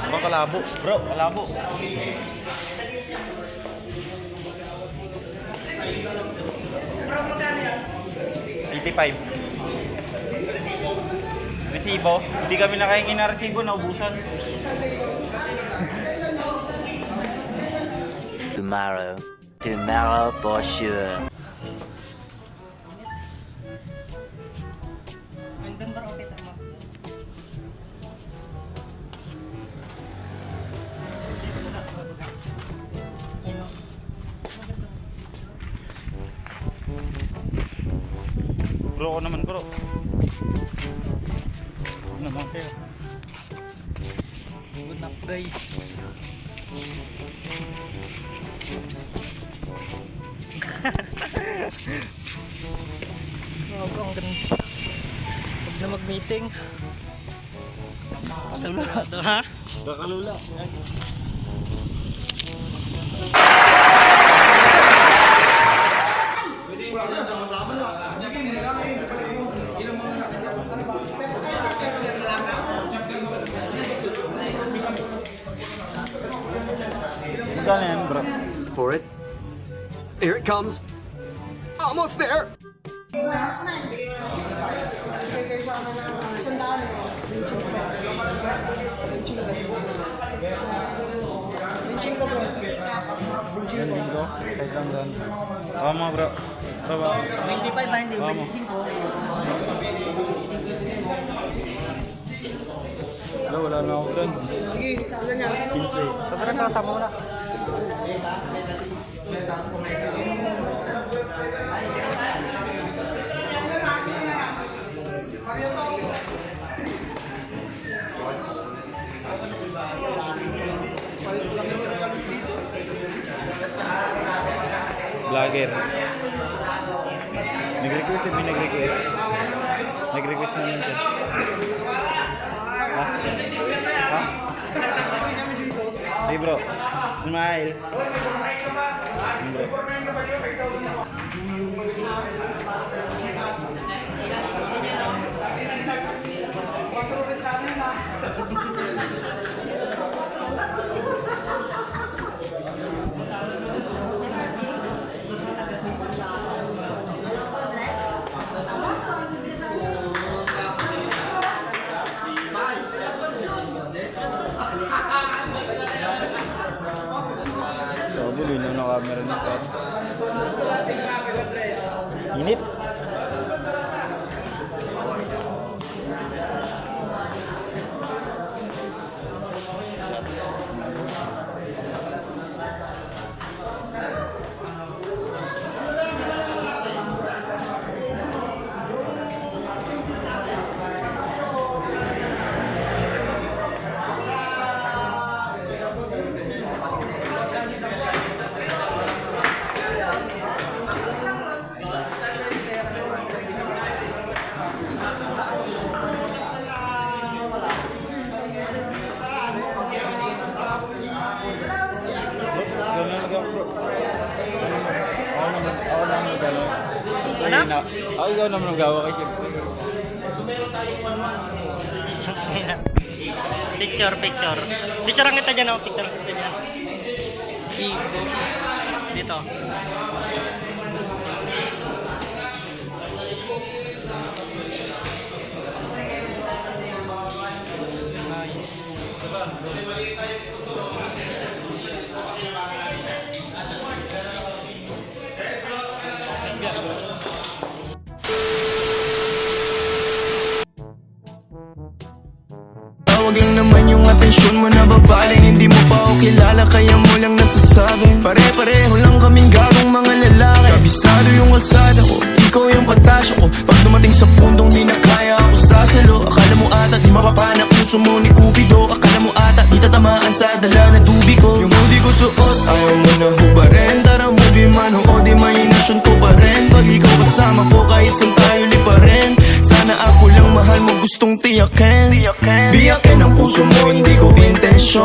Baka kalabo, bro, kalabo. $85. Resibo? Hindi kami nakahingi na resibo, naubusan. Tomorrow for sure. Bro ko naman, bro. Naman kayo. Good luck, guys. Ang ganda. Huwag na mag-meeting. Saludado, ha? Bakalula. Magkano yan, bro? For it. Here it comes. Almost there. Linggo? Kahit lang doon. Tama, bro. Tama. 25 ba? Hindi, 25. Wala na ako doon. Sige, ano niya? 15. Saan na kasama mo na? Vlogger. Nag-request eh, may nag-request. Nag-request naman siya. Ha? Ha? Hey bro, smile. Bro. Linaw na camera nito. Init. Ano? Ako ikaw naman ang gawa kasi. Picture. Picture ang kita dyan, oh. Picture ang kita dyan. Sige, dito. Tawag lang naman yung atensyon mo na babaling. Hindi mo pa ako kilala kaya mo lang nasasabing Pare-pareho lang kaming gagong mga lalaki. Kabisado yung kalsada ko, ikaw yung pantasya ko. Pag dumating sa pundong di na kaya ako sasalo. Akala mo ata di mapapanak puso mo ni Cupido. Akala mo ata di tatamaan sa dala na tubi ko. Yung hoodie ko suot, ayaw mo na hubarin. Tara movie man o di imaginasyon ko pa rin. Pag ikaw kasama ko kahit saan tayo liparin. Sana ako lang mahal mo gustong tiyakin. Biyakin ang puso mo hindi ko intensyon.